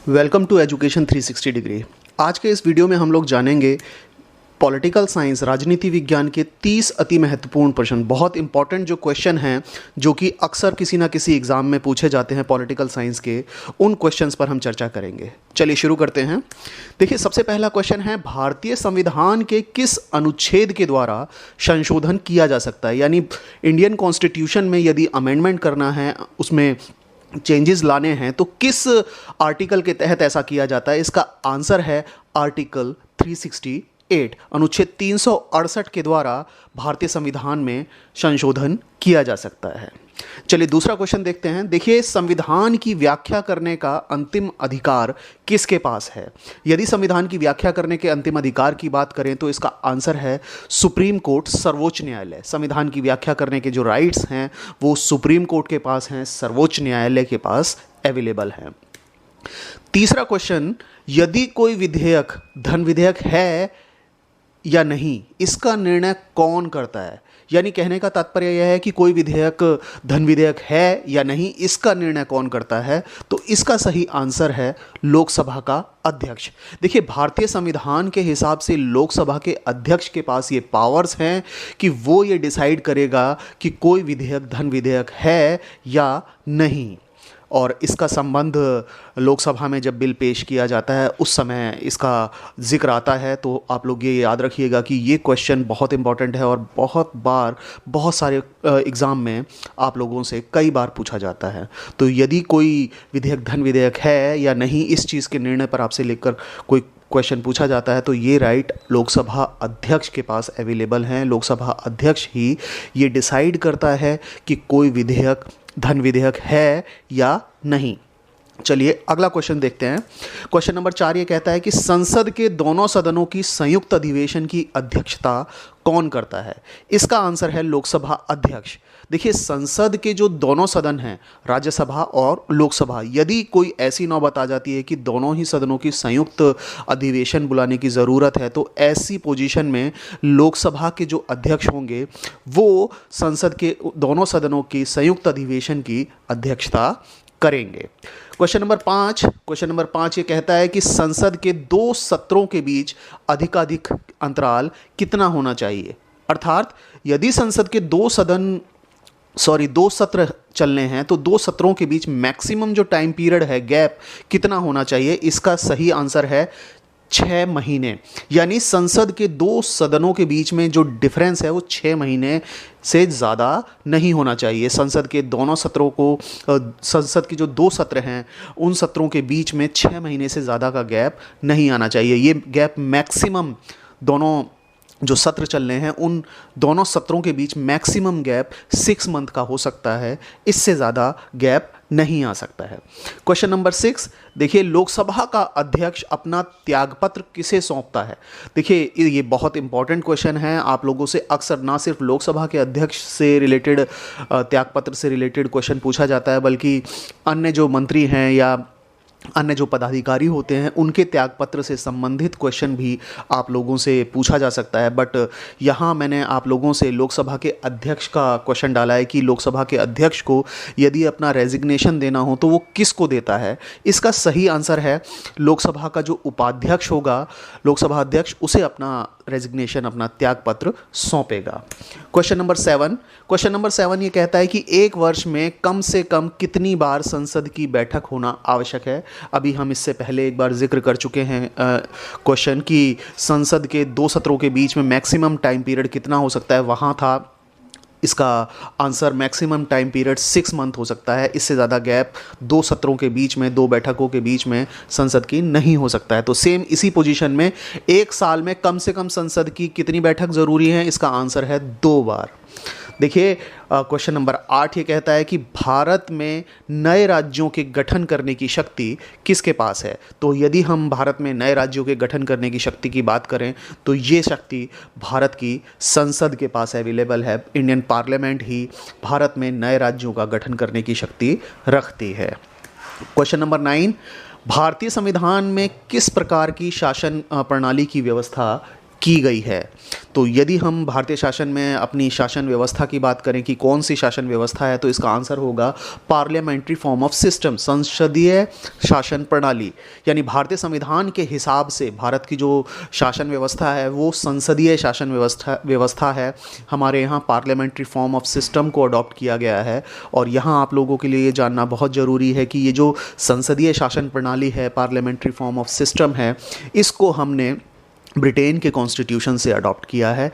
Welcome to education 360 degree. आज के इस वीडियो में हम लोग जानेंगे पॉलिटिकल साइंस राजनीति विज्ञान के 30 अति महत्वपूर्ण प्रश्न, बहुत इंपॉर्टेंट जो क्वेश्चन हैं जो कि अक्सर किसी ना किसी एग्ज़ाम में पूछे जाते हैं पॉलिटिकल साइंस के, उन क्वेश्चंस पर हम चर्चा करेंगे। चलिए शुरू करते हैं। देखिए, सबसे पहला क्वेश्चन है, भारतीय संविधान के किस अनुच्छेद के द्वारा संशोधन किया जा सकता है? यानी इंडियन कॉन्स्टिट्यूशन में यदि अमेंडमेंट करना है, उसमें चेंजेस लाने हैं, तो किस आर्टिकल के तहत ऐसा किया जाता है? इसका आंसर है आर्टिकल 368, अनुच्छेद 368 के द्वारा भारतीय संविधान में संशोधन किया जा सकता है। चलिए दूसरा क्वेश्चन देखते हैं। देखिए, संविधान की व्याख्या करने का अंतिम अधिकार किसके पास है? यदि संविधान की व्याख्या करने के अंतिम अधिकार की बात करें तो इसका आंसर है सुप्रीम कोर्ट, सर्वोच्च न्यायालय। संविधान की व्याख्या करने के जो राइट्स हैं वो सुप्रीम कोर्ट के पास हैं, सर्वोच्च न्यायालय के पास अवेलेबल हैं। तीसरा क्वेश्चन, यदि कोई विधेयक धन विधेयक है या नहीं, इसका निर्णय कौन करता है? यानी कहने का तात्पर्य यह है कि कोई विधेयक धन विधेयक है या नहीं, इसका निर्णय कौन करता है? तो इसका सही आंसर है लोकसभा का अध्यक्ष। देखिए, भारतीय संविधान के हिसाब से लोकसभा के अध्यक्ष के पास ये पावर्स हैं कि वो ये डिसाइड करेगा कि कोई विधेयक धन विधेयक है या नहीं। और इसका संबंध लोकसभा में जब बिल पेश किया जाता है उस समय इसका जिक्र आता है। तो आप लोग ये याद रखिएगा कि ये क्वेश्चन बहुत इंपॉर्टेंट है और बहुत बार बहुत सारे एग्ज़ाम में आप लोगों से कई बार पूछा जाता है। तो यदि कोई विधेयक धन विधेयक है या नहीं, इस चीज़ के निर्णय पर आपसे लेकर कोई क्वेश्चन पूछा जाता है तो ये राइट लोकसभा अध्यक्ष के पास अवेलेबल हैं। लोकसभा अध्यक्ष ही ये डिसाइड करता है कि कोई विधेयक धन विधेयक है या नहीं। चलिए अगला क्वेश्चन देखते हैं। क्वेश्चन नंबर 4 ये कहता है कि संसद के दोनों सदनों की संयुक्त अधिवेशन की अध्यक्षता कौन करता है? इसका आंसर है लोकसभा अध्यक्ष। देखिए, संसद के जो दोनों सदन हैं, राज्यसभा और लोकसभा, यदि कोई ऐसी नौबत आ जाती है कि दोनों ही सदनों की संयुक्त अधिवेशन बुलाने की ज़रूरत है, तो ऐसी पोजीशन में लोकसभा के जो अध्यक्ष होंगे वो संसद के दोनों सदनों की संयुक्त अधिवेशन की अध्यक्षता करेंगे। क्वेश्चन नंबर 5 ये कहता है कि संसद के 2 सत्रों के बीच अधिकाधिक अंतराल कितना होना चाहिए? अर्थात यदि संसद के 2 सत्र चलने हैं तो 2 सत्रों के बीच मैक्सिमम जो टाइम पीरियड है, गैप कितना होना चाहिए? इसका सही आंसर है 6 महीने। यानी संसद के 2 सदनों के बीच में जो डिफरेंस है वो 6 महीने से ज़्यादा नहीं होना चाहिए। संसद के दोनों सत्रों को, संसद के जो 2 सत्र हैं उन सत्रों के बीच में 6 महीने से ज़्यादा का गैप नहीं आना चाहिए। ये गैप मैक्सिमम, दोनों जो सत्र चल रहे हैं उन दोनों सत्रों के बीच मैक्सिमम गैप 6 मंथ का हो सकता है, इससे ज़्यादा गैप नहीं आ सकता है। क्वेश्चन नंबर 6, देखिए, लोकसभा का अध्यक्ष अपना त्यागपत्र किसे सौंपता है? देखिए, ये बहुत इंपॉर्टेंट क्वेश्चन है। आप लोगों से अक्सर ना सिर्फ लोकसभा के अध्यक्ष से रिलेटेड, त्यागपत्र से रिलेटेड क्वेश्चन पूछा जाता है, बल्कि अन्य जो मंत्री हैं या अन्य जो पदाधिकारी होते हैं उनके त्यागपत्र से संबंधित क्वेश्चन भी आप लोगों से पूछा जा सकता है। बट यहाँ मैंने आप लोगों से लोकसभा के अध्यक्ष का क्वेश्चन डाला है कि लोकसभा के अध्यक्ष को यदि अपना रेजिग्नेशन देना हो तो वो किसको देता है? इसका सही आंसर है लोकसभा का जो उपाध्यक्ष होगा, लोकसभा अध्यक्ष, उसे अपना रेजिग्नेशन, अपना त्यागपत्र सौंपेगा। क्वेश्चन नंबर 7 ये कहता है कि एक वर्ष में कम से कम कितनी बार संसद की बैठक होना आवश्यक है? अभी हम इससे पहले एक बार जिक्र कर चुके हैं क्वेश्चन कि संसद के 2 सत्रों के बीच में मैक्सिमम टाइम पीरियड कितना हो सकता है। वहाँ था इसका answer maximum time period 6 month हो सकता है। इससे ज़्यादा गैप 2 सत्रों के बीच में, 2 बैठकों के बीच में संसद की नहीं हो सकता है। तो सेम इसी पोजीशन में एक साल में कम से कम संसद की कितनी बैठक ज़रूरी है? इसका आंसर है 2 बार। देखिए, क्वेश्चन नंबर 8 ये कहता है कि भारत में नए राज्यों के गठन करने की शक्ति किसके पास है? तो यदि हम भारत में नए राज्यों के गठन करने की शक्ति की बात करें तो ये शक्ति भारत की संसद के पास अवेलेबल है। इंडियन पार्लियामेंट ही भारत में नए राज्यों का गठन करने की शक्ति रखती है। क्वेश्चन नंबर 9, भारतीय संविधान में किस प्रकार की शासन प्रणाली की व्यवस्था की गई है। तो यदि हम भारतीय शासन में अपनी शासन व्यवस्था की बात करें कि कौन सी शासन व्यवस्था है, तो इसका आंसर होगा पार्लियामेंट्री फॉर्म ऑफ सिस्टम, संसदीय शासन प्रणाली। यानी भारतीय संविधान के हिसाब से भारत की जो शासन व्यवस्था है वो संसदीय शासन व्यवस्था है। हमारे यहाँ पार्लियामेंट्री फॉर्म ऑफ सिस्टम को अडॉप्ट किया गया है। और यहाँ आप लोगों के लिए ये जानना बहुत ज़रूरी है कि ये जो संसदीय शासन प्रणाली है, पार्लियामेंट्री फॉर्म ऑफ सिस्टम है, इसको हमने ब्रिटेन के कॉन्स्टिट्यूशन से अडॉप्ट किया है,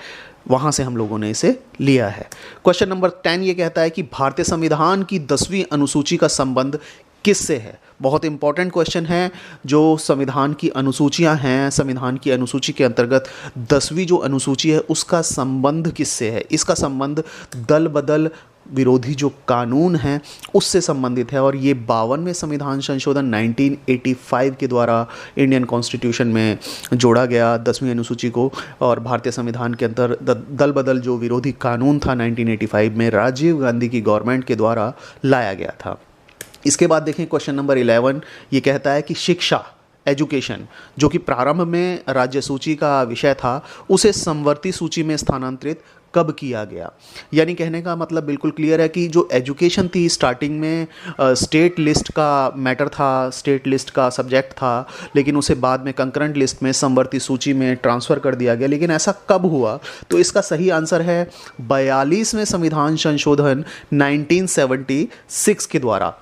वहाँ से हम लोगों ने इसे लिया है। क्वेश्चन नंबर 10 ये कहता है कि भारतीय संविधान की 10वीं अनुसूची का संबंध किससे है। बहुत इंपॉर्टेंट क्वेश्चन है। जो संविधान की अनुसूचियां हैं, संविधान की अनुसूची के अंतर्गत 10वीं जो अनुसूची है उसका संबंध किससे है। इसका संबंध दल बदल विरोधी जो कानून हैं उससे संबंधित है। और ये 52वें संविधान संशोधन 1985 के द्वारा इंडियन कॉन्स्टिट्यूशन में जोड़ा गया 10वीं अनुसूची को। और भारतीय संविधान के अंदर दल बदल जो विरोधी कानून था 1985 में राजीव गांधी की गवर्नमेंट के द्वारा लाया गया था। इसके बाद देखें क्वेश्चन नंबर 11, ये कहता है कि शिक्षा, एजुकेशन, जो कि प्रारंभ में राज्य सूची का विषय था, उसे समवर्ती सूची में स्थानांतरित कब किया गया। यानी कहने का मतलब बिल्कुल क्लियर है कि जो एजुकेशन थी स्टार्टिंग में स्टेट लिस्ट का मैटर था, स्टेट लिस्ट का सब्जेक्ट था, लेकिन उसे बाद में कंकरेंट लिस्ट में समवर्ती सूची में ट्रांसफ़र कर दिया गया। लेकिन ऐसा कब हुआ, तो इसका सही आंसर है 42वें संविधान संशोधन 1976 के द्वारा।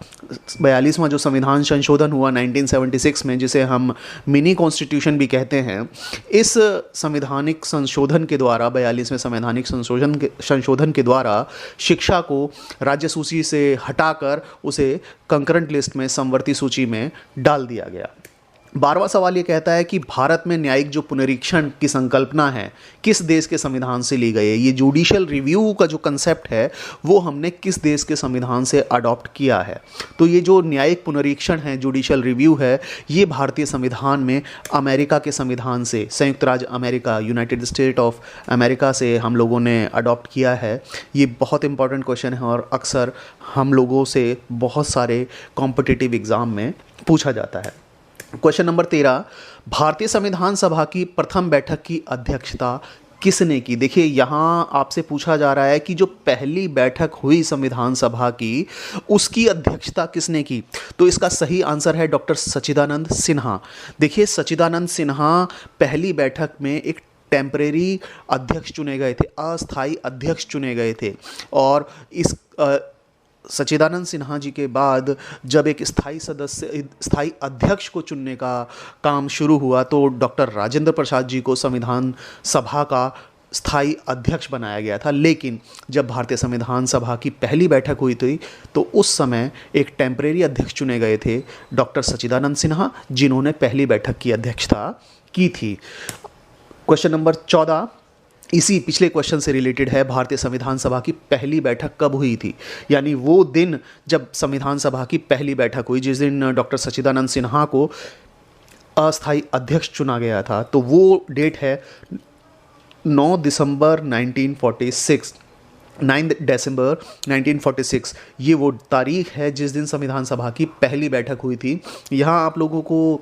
42वां जो संविधान संशोधन हुआ 1976 में, जिसे हम मिनी कॉन्स्टिट्यूशन भी कहते हैं, इस संवैधानिक संशोधन के द्वारा 42वें संवैधानिक संशोधन के द्वारा शिक्षा को राज्य सूची से हटाकर उसे कंकरेंट लिस्ट में, समवर्ती सूची में डाल दिया गया। 12वां सवाल ये कहता है कि भारत में न्यायिक जो पुनरीक्षण की संकल्पना है किस देश के संविधान से ली गई है। ये जुडिशियल रिव्यू का जो कंसेप्ट है वो हमने किस देश के संविधान से अडॉप्ट किया है। तो ये जो न्यायिक पुनरीक्षण है, जुडिशियल रिव्यू है, ये भारतीय संविधान में अमेरिका के संविधान से, संयुक्त राज्य America, United state of America से हम लोगों ने अडॉप्ट किया है। ये बहुत इंपॉर्टेंट क्वेश्चन है और अक्सर हम लोगों से बहुत सारे कॉम्पिटिटिव एग्ज़ाम में पूछा जाता है। क्वेश्चन नंबर 13, भारतीय संविधान सभा की प्रथम बैठक की अध्यक्षता किसने की। देखिए यहाँ आपसे पूछा जा रहा है कि जो पहली बैठक हुई संविधान सभा की, उसकी अध्यक्षता किसने की। तो इसका सही आंसर है डॉक्टर सच्चिदानंद सिन्हा। देखिए सच्चिदानंद सिन्हा पहली बैठक में एक टेम्परेरी अध्यक्ष चुने गए थे, अस्थायी अध्यक्ष चुने गए थे। और इस सच्चिदानंद सिन्हा जी के बाद जब एक स्थायी अध्यक्ष को चुनने का काम शुरू हुआ तो डॉक्टर राजेंद्र प्रसाद जी को संविधान सभा का स्थायी अध्यक्ष बनाया गया था। लेकिन जब भारतीय संविधान सभा की पहली बैठक हुई थी तो उस समय एक टेम्परेरी अध्यक्ष चुने गए थे, डॉक्टर सच्चिदानंद सिन्हा, जिन्होंने पहली बैठक की अध्यक्षता की थी। क्वेश्चन नंबर 14 इसी पिछले क्वेश्चन से रिलेटेड है। भारतीय संविधान सभा की पहली बैठक कब हुई थी, यानी वो दिन जब संविधान सभा की पहली बैठक हुई, जिस दिन डॉक्टर सच्चिदानंद सिन्हा को अस्थायी अध्यक्ष चुना गया था, तो वो डेट है 9 दिसंबर 1946। 9 दिसंबर 1946 ये वो तारीख है जिस दिन संविधान सभा की पहली बैठक हुई थी। यहाँ आप लोगों को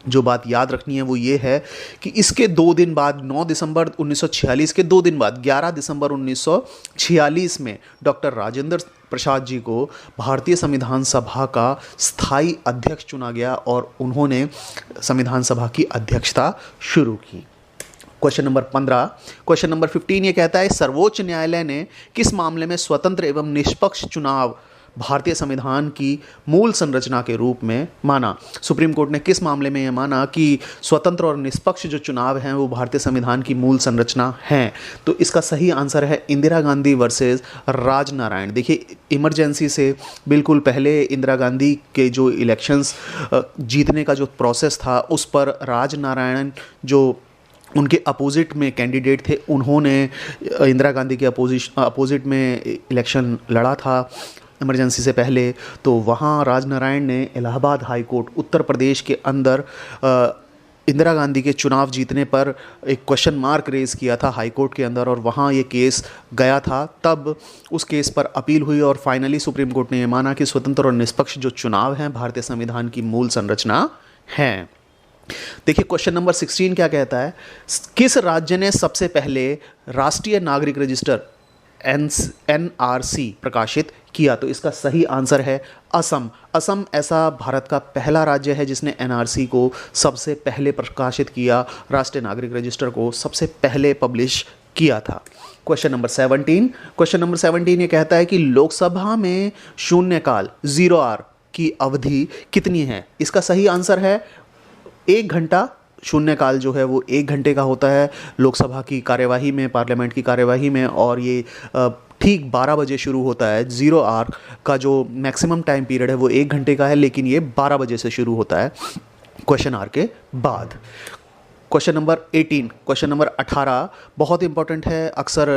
जो बात याद रखनी है वो ये है कि इसके 2 दिन बाद, 9 दिसंबर 1946 के 2 दिन बाद 11 दिसंबर 1946 में डॉक्टर राजेंद्र प्रसाद जी को भारतीय संविधान सभा का स्थायी अध्यक्ष चुना गया और उन्होंने संविधान सभा की अध्यक्षता शुरू की। क्वेश्चन नंबर 15, क्वेश्चन नंबर 15 ये कहता है सर्वोच्च न्यायालय ने किस मामले में स्वतंत्र एवं निष्पक्ष चुनाव भारतीय संविधान की मूल संरचना के रूप में माना। सुप्रीम कोर्ट ने किस मामले में यह माना कि स्वतंत्र और निष्पक्ष जो चुनाव हैं वो भारतीय संविधान की मूल संरचना हैं। तो इसका सही आंसर है इंदिरा गांधी वर्सेस राजनारायण। देखिए इमरजेंसी से बिल्कुल पहले इंदिरा गांधी के जो इलेक्शंस जीतने का जो प्रोसेस था उस पर राजनारायण जो उनके अपोजिट में कैंडिडेट थे, उन्होंने इंदिरा गांधी के अपोजिट में इलेक्शन लड़ा था इमरजेंसी से पहले। तो वहाँ राजनारायण ने इलाहाबाद हाई कोर्ट, उत्तर प्रदेश के अंदर इंदिरा गांधी के चुनाव जीतने पर एक क्वेश्चन मार्क रेज़ किया था हाई कोर्ट के अंदर, और वहाँ ये केस गया था। तब उस केस पर अपील हुई और फाइनली सुप्रीम कोर्ट ने ये माना कि स्वतंत्र और निष्पक्ष जो चुनाव हैं भारतीय संविधान की मूल संरचना हैं। देखिए क्वेश्चन नंबर 16 क्या कहता है, किस राज्य ने सबसे पहले राष्ट्रीय नागरिक रजिस्टर NRC प्रकाशित किया? तो इसका सही आंसर है असम। असम ऐसा भारत का पहला राज्य है जिसने NRC को सबसे पहले प्रकाशित किया, राष्ट्रीय नागरिक रजिस्टर को सबसे पहले पब्लिश किया था। क्वेश्चन नंबर 17, क्वेश्चन नंबर 17 ये कहता है कि लोकसभा में शून्यकाल 0 आवर की अवधि कितनी है? इसका सही आंसर है 1 घंटा। शून्यकाल जो है वो 1 घंटे का होता है लोकसभा की कार्यवाही में, पार्लियामेंट की कार्यवाही में, और ये ठीक 12 बजे शुरू होता है। 0 आवर का जो मैक्सिमम टाइम पीरियड है वो 1 घंटे का है, लेकिन ये 12 बजे से शुरू होता है क्वेश्चन आवर के बाद। क्वेश्चन नंबर 18, क्वेश्चन नंबर 18 बहुत इंपॉर्टेंट है, अक्सर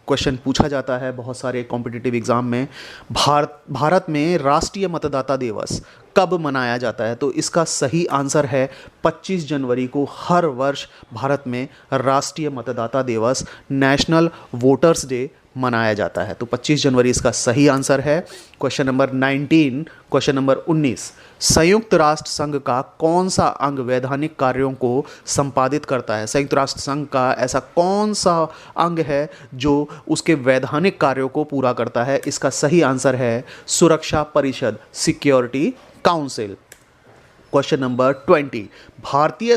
क्वेश्चन पूछा जाता है बहुत सारे कॉम्पिटिटिव एग्जाम में। भारत में राष्ट्रीय मतदाता दिवस कब मनाया जाता है? तो इसका सही आंसर है 25 जनवरी को हर वर्ष भारत में राष्ट्रीय मतदाता दिवस, नेशनल वोटर्स डे मनाया जाता है। तो 25 जनवरी इसका सही आंसर है। क्वेश्चन नंबर 19, क्वेश्चन नंबर 19, संयुक्त राष्ट्र संघ का कौन सा अंग वैधानिक कार्यों को संपादित करता है? संयुक्त राष्ट्र संघ का ऐसा कौन सा अंग है जो उसके वैधानिक कार्यों को पूरा करता है? इसका सही आंसर है सुरक्षा परिषद, सिक्योरिटी काउंसिल। क्वेश्चन नंबर 20, भारतीय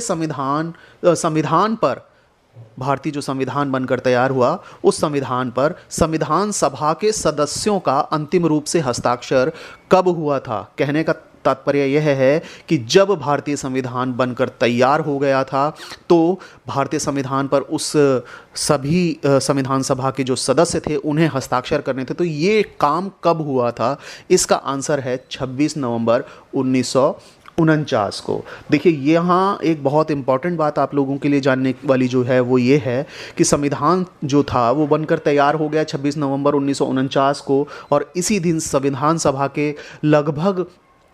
जो संविधान बनकर तैयार हुआ उस संविधान पर संविधान सभा के सदस्यों का अंतिम रूप से हस्ताक्षर कब हुआ था? कहने का तात्पर्य यह है कि जब भारतीय संविधान बनकर तैयार हो गया था तो भारतीय संविधान पर उस सभी संविधान सभा के जो सदस्य थे उन्हें हस्ताक्षर करने थे। तो ये काम कब हुआ था? इसका आंसर है 26 नवंबर 1949 को। देखिए यहाँ एक बहुत इंपॉर्टेंट बात आप लोगों के लिए जानने वाली जो है वो ये है कि संविधान जो था वो बनकर तैयार हो गया 26 नवंबर 1949 को, और इसी दिन संविधान सभा के लगभग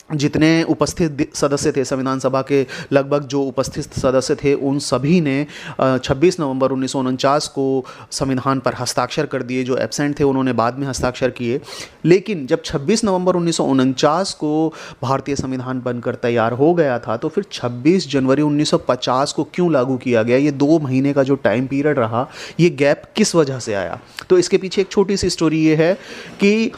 जितने उपस्थित सदस्य थे, संविधान सभा के लगभग जो उपस्थित सदस्य थे उन सभी ने 26 नवंबर 1949 को संविधान पर हस्ताक्षर कर दिए। जो एब्सेंट थे उन्होंने बाद में हस्ताक्षर किए। लेकिन जब 26 नवंबर 1949 को भारतीय संविधान बनकर तैयार हो गया था तो फिर 26 जनवरी 1950 को क्यों लागू किया गया? ये 2 महीने का जो टाइम पीरियड रहा, ये गैप किस वजह से आया? तो इसके पीछे एक छोटी सी स्टोरी ये है कि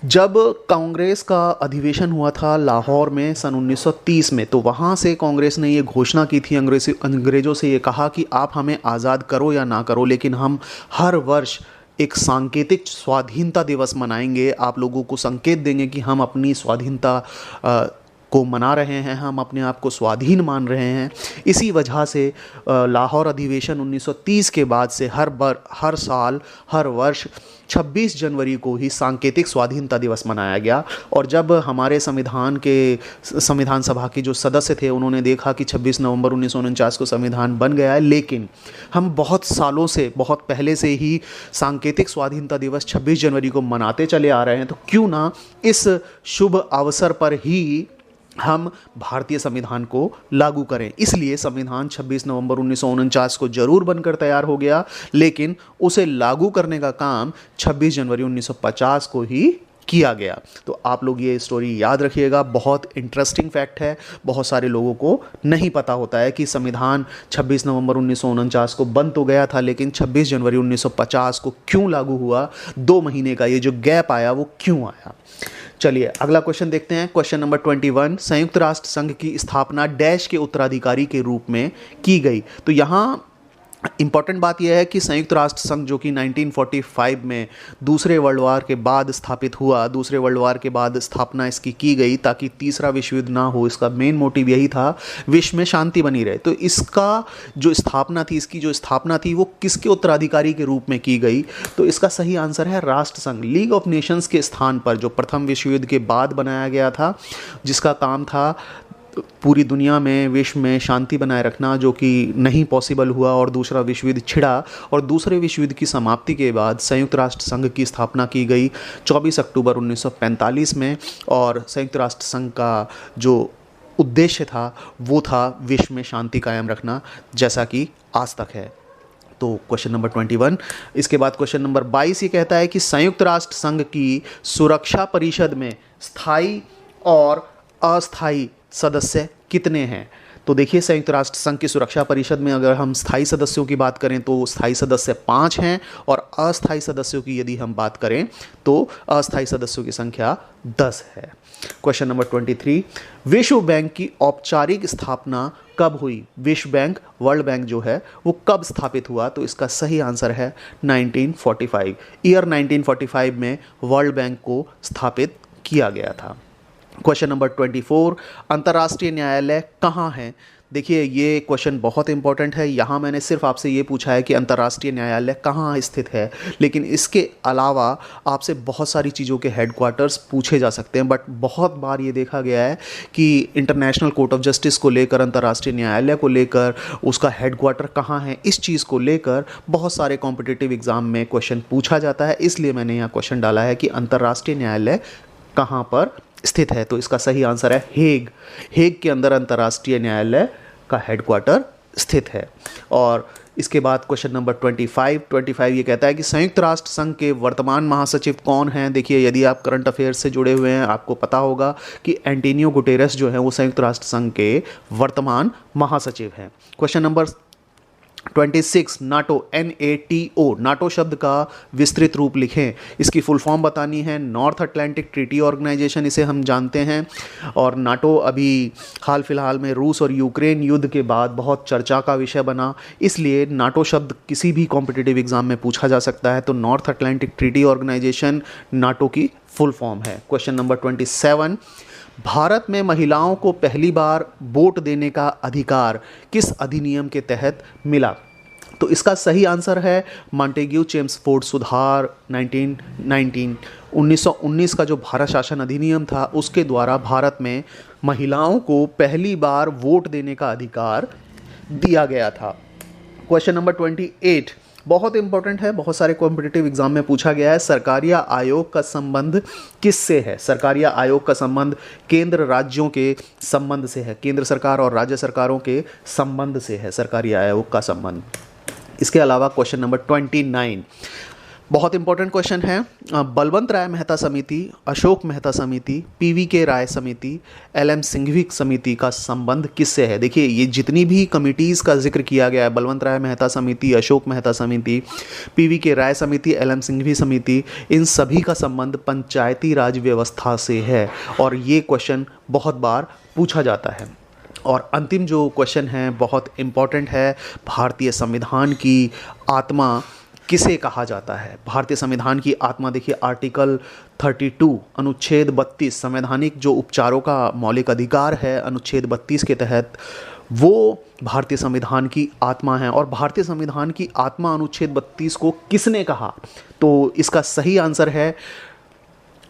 जब कांग्रेस का अधिवेशन हुआ था लाहौर में सन 1930 में, तो वहाँ से कांग्रेस ने ये घोषणा की थी, अंग्रेज़ों से ये कहा कि आप हमें आज़ाद करो या ना करो, लेकिन हम हर वर्ष एक सांकेतिक स्वाधीनता दिवस मनाएंगे, आप लोगों को संकेत देंगे कि हम अपनी स्वाधीनता को मना रहे हैं, हम अपने आप को स्वाधीन मान रहे हैं। इसी वजह से लाहौर अधिवेशन 1930 के बाद से हर साल हर वर्ष 26 जनवरी को ही सांकेतिक स्वाधीनता दिवस मनाया गया। और जब हमारे संविधान सभा के जो सदस्य थे उन्होंने देखा कि 26 नवंबर 1949 को संविधान बन गया है, लेकिन हम बहुत सालों से, बहुत पहले से ही सांकेतिक स्वाधीनता दिवस 26 जनवरी को मनाते चले आ रहे हैं, तो क्यों ना इस शुभ अवसर पर ही हम भारतीय संविधान को लागू करें। इसलिए संविधान 26 नवंबर 1949 को जरूर बनकर तैयार हो गया, लेकिन उसे लागू करने का काम 26 जनवरी 1950 को ही किया गया। तो आप लोग ये स्टोरी याद रखिएगा, बहुत इंटरेस्टिंग फैक्ट है, बहुत सारे लोगों को नहीं पता होता है कि संविधान 26 नवंबर 1949 को बन तो गया था, लेकिन 26 जनवरी 1950 को क्यों लागू हुआ, 2 महीने का ये जो गैप आया वो क्यों आया। चलिए अगला क्वेश्चन देखते हैं। क्वेश्चन नंबर 21, संयुक्त राष्ट्र संघ की स्थापना डैश के उत्तराधिकारी के रूप में की गई। तो यहाँ इंपॉर्टेंट बात यह है कि संयुक्त राष्ट्र संघ जो कि 1945 में दूसरे वर्ल्ड वार के बाद स्थापित हुआ, दूसरे वर्ल्ड वार के बाद स्थापना इसकी की गई ताकि तीसरा विश्व युद्ध ना हो। इसका मेन मोटिव यही था, विश्व में शांति बनी रहे। तो इसकी जो स्थापना थी वो किसके उत्तराधिकारी के रूप में की गई? तो इसका सही आंसर है राष्ट्र संघ, लीग ऑफ नेशंस के स्थान पर, जो प्रथम विश्व युद्ध के बाद बनाया गया था, जिसका काम था पूरी दुनिया में, विश्व में शांति बनाए रखना, जो कि नहीं पॉसिबल हुआ और दूसरा विश्व युद्ध छिड़ा। और दूसरे विश्व युद्ध की समाप्ति के बाद संयुक्त राष्ट्र संघ की स्थापना की गई 24 अक्टूबर 1945 में, और संयुक्त राष्ट्र संघ का जो उद्देश्य था वो था विश्व में शांति कायम रखना, जैसा कि आज तक है। तो क्वेश्चन नंबर 21। इसके बाद क्वेश्चन नंबर 22 ये कहता है कि संयुक्त राष्ट्र संघ की सुरक्षा परिषद में स्थायी और अस्थायी सदस्य कितने हैं? तो देखिए, संयुक्त राष्ट्र संघ की सुरक्षा परिषद में अगर हम स्थायी सदस्यों की बात करें तो स्थायी सदस्य 5 हैं, और अस्थायी सदस्यों की यदि हम बात करें तो अस्थायी सदस्यों की संख्या 10 है। क्वेश्चन नंबर 23, विश्व बैंक की औपचारिक स्थापना कब हुई? विश्व बैंक, वर्ल्ड बैंक जो है वो कब स्थापित हुआ? तो इसका सही आंसर है 1945। ईयर 1945 में वर्ल्ड बैंक को स्थापित किया गया था। क्वेश्चन नंबर 24, अंतर्राष्ट्रीय न्यायालय कहाँ है? देखिए, ये क्वेश्चन बहुत इंपॉर्टेंट है। यहाँ मैंने सिर्फ आपसे ये पूछा है कि अंतर्राष्ट्रीय न्यायालय कहाँ स्थित है, लेकिन इसके अलावा आपसे बहुत सारी चीज़ों के हेडक्वार्टर्स पूछे जा सकते हैं। बट बहुत बार ये देखा गया है कि इंटरनेशनल कोर्ट ऑफ जस्टिस को लेकर, अंतर्राष्ट्रीय न्यायालय को लेकर, उसका हेडक्वार्टर कहाँ है, इस चीज़ को लेकर बहुत सारे कॉम्पिटिटिव एग्ज़ाम में क्वेश्चन पूछा जाता है। इसलिए मैंने यहाँ क्वेश्चन डाला है कि अंतर्राष्ट्रीय न्यायालय कहाँ पर स्थित है। तो इसका सही आंसर है हेग। हेग के अंदर अंतर्राष्ट्रीय न्यायालय का हेडक्वार्टर स्थित है। और इसके बाद क्वेश्चन नंबर 25 ये कहता है कि संयुक्त राष्ट्र संघ के वर्तमान महासचिव कौन हैं? देखिए, यदि आप करंट अफेयर्स से जुड़े हुए हैं, आपको पता होगा कि एंटोनियो गुटेरेस जो है वो संयुक्त राष्ट्र संघ के वर्तमान महासचिव हैं। Question number 26, NATO, NATO, NATO शब्द का विस्तृत रूप लिखें। इसकी फुल फॉर्म बतानी है। नॉर्थ अटलांटिक ट्रीटी ऑर्गेनाइजेशन इसे हम जानते हैं। और नाटो अभी हाल फिलहाल में रूस और यूक्रेन युद्ध के बाद बहुत चर्चा का विषय बना, इसलिए नाटो शब्द किसी भी कॉम्पिटिटिव एग्जाम में पूछा जा सकता है। तो North Atlantic Treaty Organisation NATO की फुल फॉर्म है। क्वेश्चन नंबर 27, भारत में महिलाओं को पहली बार वोट देने का अधिकार किस अधिनियम के तहत मिला? तो इसका सही आंसर है मॉन्टेग्यू चेम्सफोर्ड सुधार 1919 का जो भारत शासन अधिनियम था, उसके द्वारा भारत में महिलाओं को पहली बार वोट देने का अधिकार दिया गया था। क्वेश्चन नंबर 28 बहुत इंपॉर्टेंट है, बहुत सारे कॉम्पिटिटिव एग्जाम में पूछा गया है। सरकारिया आयोग का संबंध किससे है? सरकारिया आयोग का संबंध केंद्र राज्यों के संबंध से है। केंद्र सरकार और राज्य सरकारों के संबंध से है सरकारिया आयोग का संबंध। इसके अलावा क्वेश्चन नंबर 29 बहुत इंपॉर्टेंट क्वेश्चन है। बलवंत राय मेहता समिति, अशोक मेहता समिति, PV राय समिति, LM सिंघवी समिति का संबंध किससे है? देखिए, ये जितनी भी कमिटीज़ का जिक्र किया गया है, बलवंत राय मेहता समिति, अशोक मेहता समिति, PV राय समिति, LM सिंघवी समिति, इन सभी का संबंध पंचायती राज व्यवस्था से है। और ये क्वेश्चन बहुत बार पूछा जाता है। और अंतिम जो क्वेश्चन है बहुत इम्पॉर्टेंट है, भारतीय संविधान की आत्मा किसे कहा जाता है? भारतीय संविधान की आत्मा, देखिए आर्टिकल 32 अनुच्छेद 32 संवैधानिक जो उपचारों का मौलिक अधिकार है, अनुच्छेद 32 के तहत वो भारतीय संविधान की आत्मा है। और भारतीय संविधान की आत्मा अनुच्छेद 32 को किसने कहा? तो इसका सही आंसर है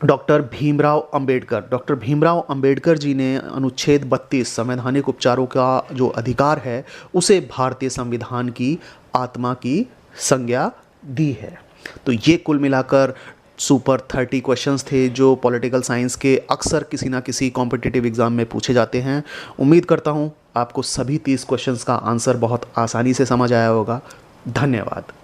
डॉक्टर भीमराव अंबेडकर। डॉक्टर भीमराव अंबेडकर जी ने अनुच्छेद 32 संवैधानिक उपचारों का जो अधिकार है उसे भारतीय संविधान की आत्मा की संज्ञा दी है। तो ये कुल मिलाकर सुपर 30 क्वेश्चंस थे जो पॉलिटिकल साइंस के अक्सर किसी ना किसी कॉम्पिटिटिव एग्जाम में पूछे जाते हैं। उम्मीद करता हूँ आपको सभी 30 क्वेश्चंस का आंसर बहुत आसानी से समझ आया होगा। धन्यवाद।